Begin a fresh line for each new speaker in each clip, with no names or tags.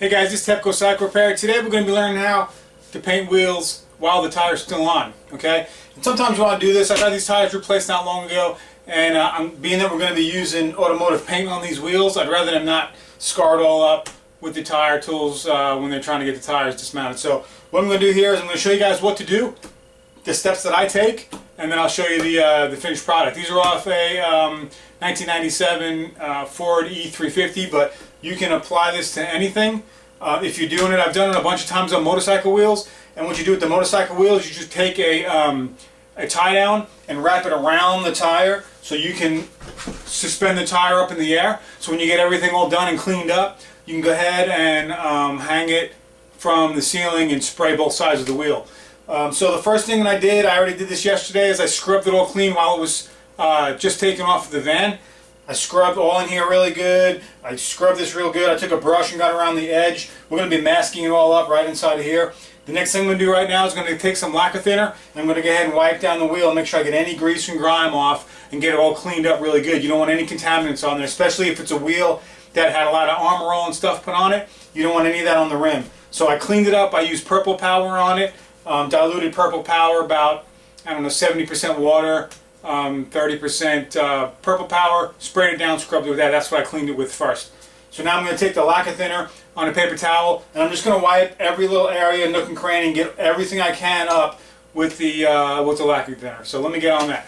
Hey guys, this is Tepco Cycle Repair. Today we're going to be learning how to paint wheels while the tire's still on. Okay? And sometimes you want to do this. I've had these tires replaced not long ago, and being that we're going to be using automotive paint on these wheels, I'd rather them not scarred all up with the tire tools when they're trying to get the tires dismounted. So what I'm going to do here is I'm going to show you guys what to do, the steps that I take, and then I'll show you the finished product. These are off a 1997 Ford E350, but you can apply this to anything. If you're doing it, I've done it a bunch of times on motorcycle wheels, and what you do with the motorcycle wheels, you just take a tie down and wrap it around the tire so you can suspend the tire up in the air. So when you get everything all done and cleaned up, you can go ahead and hang it from the ceiling and spray both sides of the wheel. So the first thing that I already did this yesterday, is I scrubbed it all clean while it was just taken off of the van. I scrubbed all in here really good. I scrubbed this real good. I took a brush and got around the edge. We're going to be masking it all up right inside of here. The next thing I'm going to do right now is going to take some lacquer thinner, and I'm going to go ahead and wipe down the wheel and make sure I get any grease and grime off and get it all cleaned up really good. You don't want any contaminants on there, especially if it's a wheel that had a lot of armor all and stuff put on it. You don't want any of that on the rim. So I cleaned it up. I used Purple Power on it, diluted Purple Power, about, I don't know, 70% water, 30% Purple Power, sprayed it down, scrubbed it with that. That's what I cleaned it with first. So now I'm going to take the lacquer thinner on a paper towel, and I'm just going to wipe every little area, nook and cranny, and get everything I can up with the lacquer thinner. So let me get on that.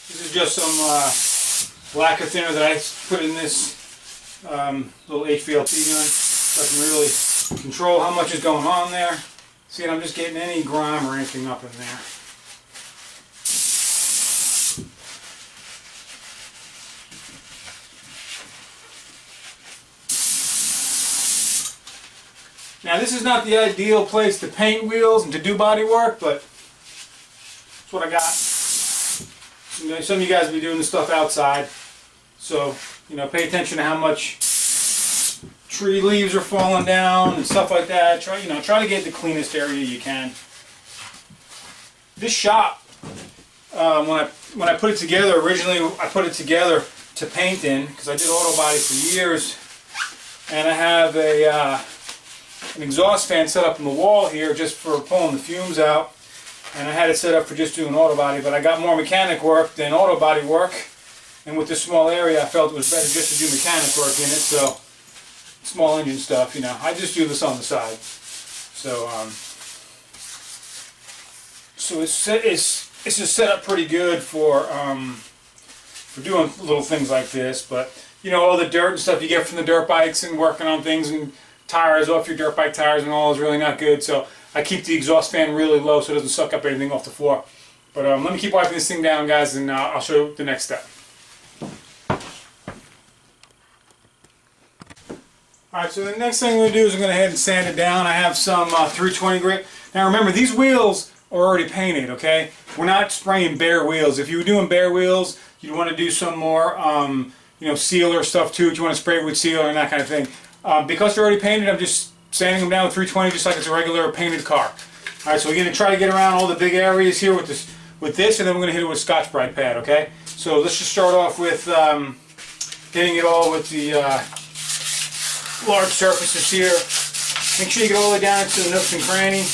This is just some lacquer thinner that I put in this little HVLP gun, so I can really control how much is going on there. See, I'm just getting any grime or anything up in there. Now, this is not the ideal place to paint wheels and to do body work, but that's what I got. Some of you guys will be doing this stuff outside, so pay attention to how much tree leaves are falling down and stuff like that. Try to get the cleanest area you can. This shop, when I put it together originally, I put it together to paint in because I did auto body for years, and I have an exhaust fan set up in the wall here just for pulling the fumes out. And I had it set up for just doing auto body, but I got more mechanic work than auto body work. And with this small area, I felt it was better just to do mechanic work in it. So, small engine stuff, I just do this on the side. So, it's just set up pretty good for doing little things like this. But all the dirt and stuff you get from the dirt bikes and working on things and tires off your dirt bike tires and all is really not good. So I keep the exhaust fan really low so it doesn't suck up anything off the floor. But let me keep wiping this thing down, guys, and I'll show you the next step. Alright, so the next thing I'm going to do is I'm going to go ahead and sand it down. I have some 320 grit. Now remember, these wheels are already painted, okay? We're not spraying bare wheels. If you were doing bare wheels, you'd want to do some more sealer stuff too. If you want to spray it with sealer and that kind of thing. Because they're already painted, I'm just sanding them down with 320 just like it's a regular painted car. Alright, so we're going to try to get around all the big areas here with this, and then we're going to hit it with Scotch-Brite pad, okay? So let's just start off with hitting it all with the large surfaces here. Make sure you get all the way down to the nooks and crannies.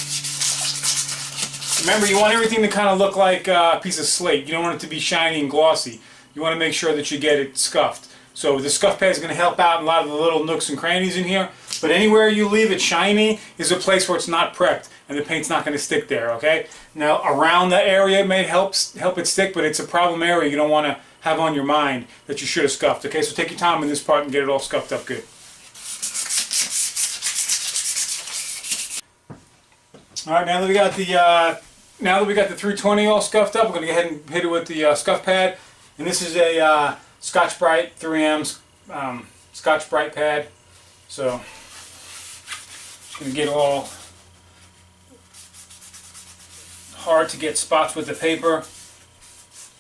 Remember, you want everything to kind of look like a piece of slate. You don't want it to be shiny and glossy. You want to make sure that you get it scuffed. So the scuff pad is going to help out in a lot of the little nooks and crannies in here. But anywhere you leave it shiny is a place where it's not prepped and the paint's not going to stick there, okay? Now around the area it may help it stick, but it's a problem area you don't want to have on your mind that you should have scuffed, okay? So take your time in this part and get it all scuffed up good. Alright, now that we got the 320 all scuffed up, we're going to go ahead and hit it with the scuff pad. And this is a Scotch-Brite 3M Scotch-Brite pad. So, just going to get all hard to get spots with the paper.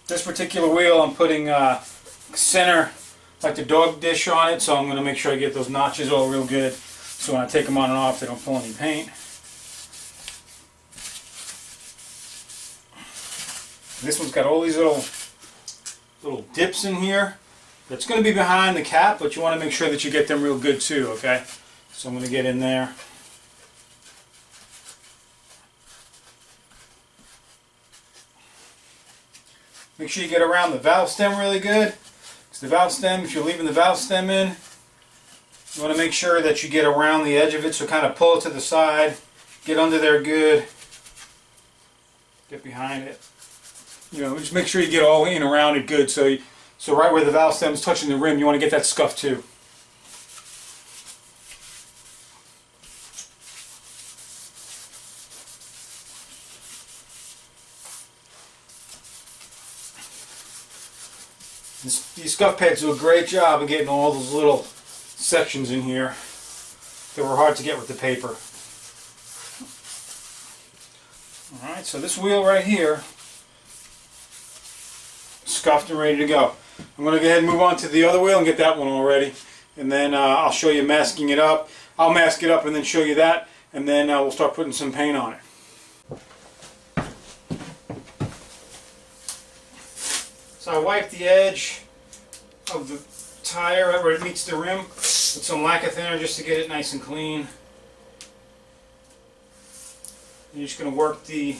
This particular wheel I'm putting center like the dog dish on it, so I'm going to make sure I get those notches all real good, so when I take them on and off they don't pull any paint. This one's got all these little dips in here. It's going to be behind the cap, but you want to make sure that you get them real good too, okay? So I'm going to get in there. Make sure you get around the valve stem really good. Because the valve stem, if you're leaving the valve stem in, you want to make sure that you get around the edge of it, so kind of pull it to the side, get under there good, get behind it. You know, just make sure you get all in around it good, so right where the valve stem is touching the rim, you want to get that scuffed too. These scuff pads do a great job of getting all those little sections in here that were hard to get with the paper. Alright, so this wheel right here, scuffed and ready to go. I'm going to go ahead and move on to the other wheel and get that one all ready. And then I'll show you masking it up. I'll mask it up and then show you that. And then we'll start putting some paint on it. So I wiped the edge of the tire right where it meets the rim with some lacquer thinner just to get it nice and clean. And you're just going to work the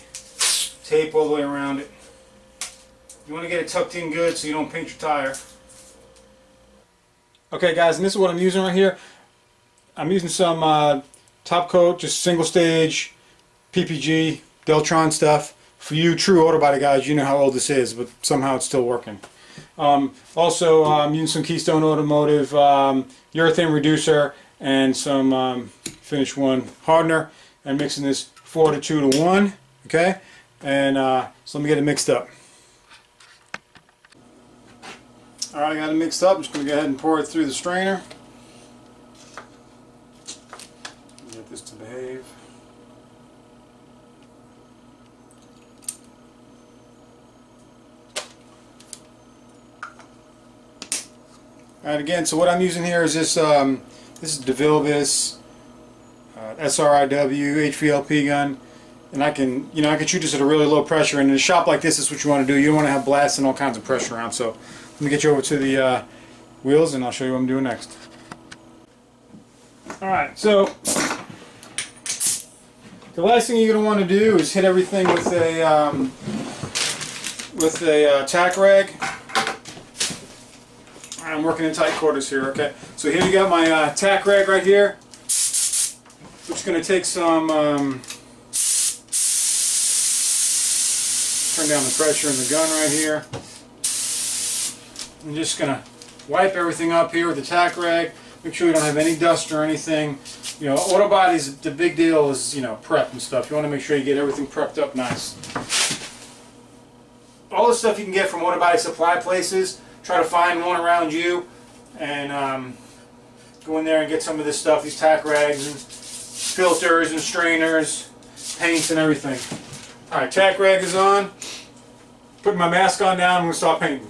tape all the way around it. You want to get it tucked in good so you don't paint your tire. Okay guys, and this is what I'm using right here. I'm using some top coat, just single stage PPG Deltron stuff. For you true auto body guys, you know how old this is, but somehow it's still working. Also, I'm using some Keystone Automotive urethane reducer and some Finish One hardener, and mixing this 4 to 2 to 1. Okay, and so let me get it mixed up. All right, I got it mixed up. I'm just going to go ahead and pour it through the strainer. Get this to behave. Alright, again, so what I'm using here is this is DeVilbiss SRIW HVLP gun, and I can shoot this at a really low pressure. And in a shop like this, is what you want to do. You don't want to have blasts and all kinds of pressure around. So let me get you over to the wheels, and I'll show you what I'm doing next. Alright, so the last thing you're going to want to do is hit everything with a tack rag. I'm working in tight quarters here, okay? So here you got my tack rag right here. Just going to take some, turn down the pressure in the gun right here. I'm just going to wipe everything up here with the tack rag. Make sure you don't have any dust or anything. You know, auto bodies, the big deal is, you know, prep and stuff. You want to make sure you get everything prepped up nice. All the stuff you can get from auto body supply places, try to find one around you and go in there and get some of this stuff, these tack rags and filters and strainers, paints and everything. Alright, tack rag is on. Putting my mask on now, I'm going to start painting.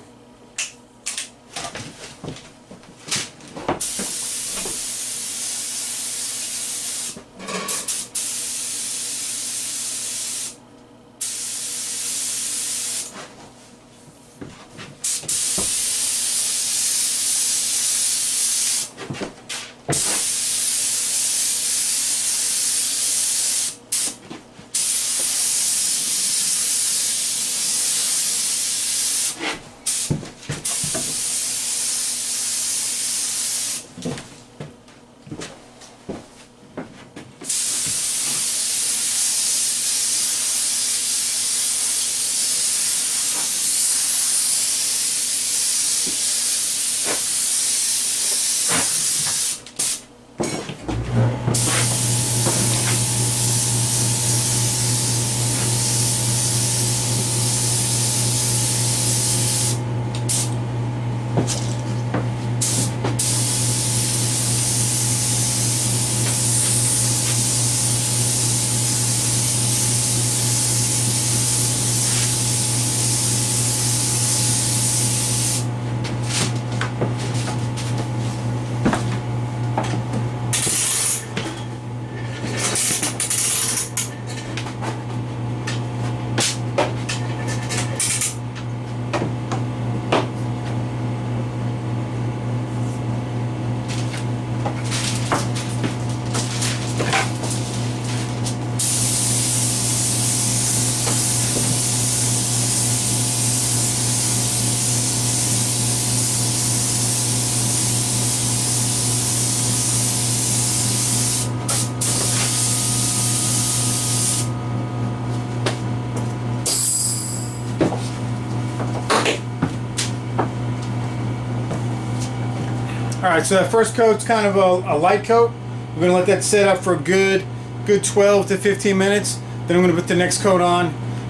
Alright, so that first coat's kind of a light coat. We're going to let that sit up for a good 12 to 15 minutes. Then I'm going to put the next coat on,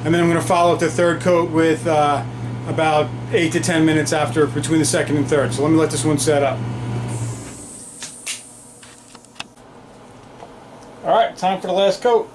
and then I'm going to follow up the third coat with about 8 to 10 minutes after, between the second and third. So let me let this one set up. Alright, time for the last coat.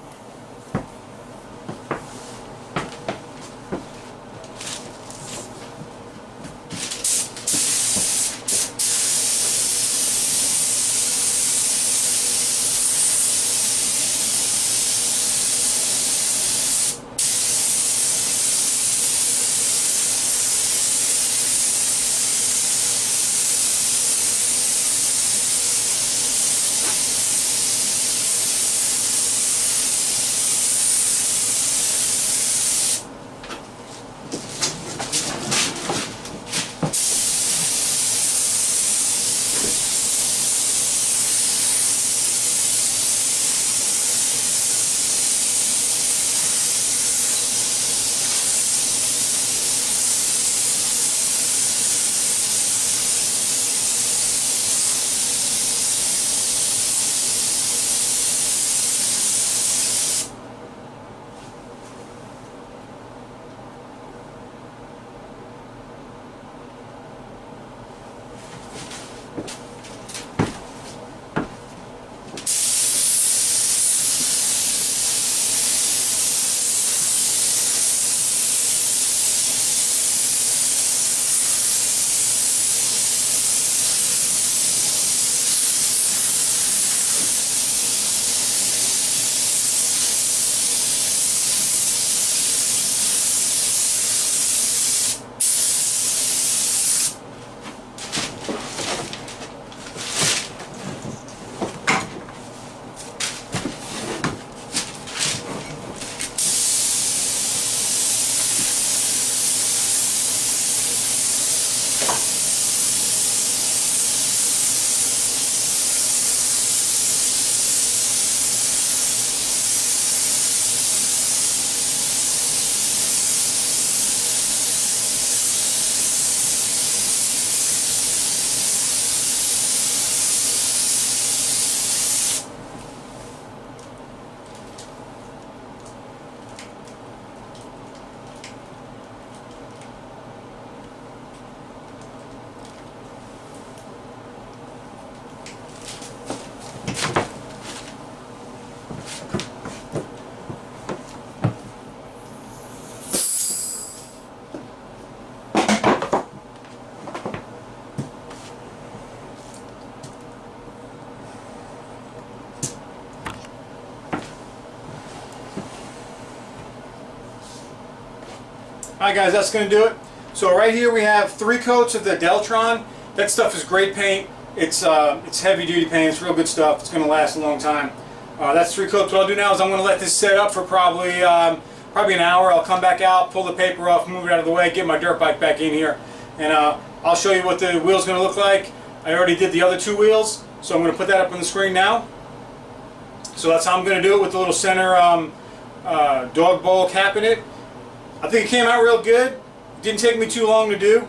Alright guys, that's going to do it. So right here we have 3 coats of the Deltron. That stuff is great paint. It's heavy duty paint. It's real good stuff. It's going to last a long time. That's 3 coats. What I'll do now is I'm going to let this set up for probably an hour. I'll come back out, pull the paper off, move it out of the way, get my dirt bike back in here, and I'll show you what the wheel's going to look like. I already did the other 2 wheels, so I'm going to put that up on the screen now. So that's how I'm going to do it with the little center dog bowl cap in it. I think it came out real good. It didn't take me too long to do.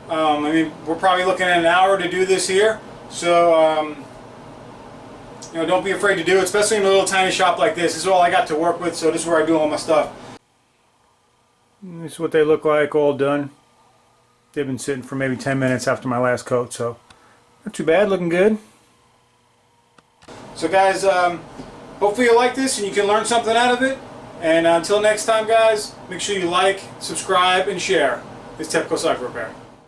I mean, we're probably looking at an hour to do this here. So, you know, don't be afraid to do it, especially in a little tiny shop like this. This is all I got to work with, so this is where I do all my stuff. This is what they look like, all done. They've been sitting for maybe 10 minutes after my last coat, so not too bad, looking good. So guys, hopefully you like this and you can learn something out of it. And until next time guys, make sure you like, subscribe, and share. It's Tepco Cycle Repair.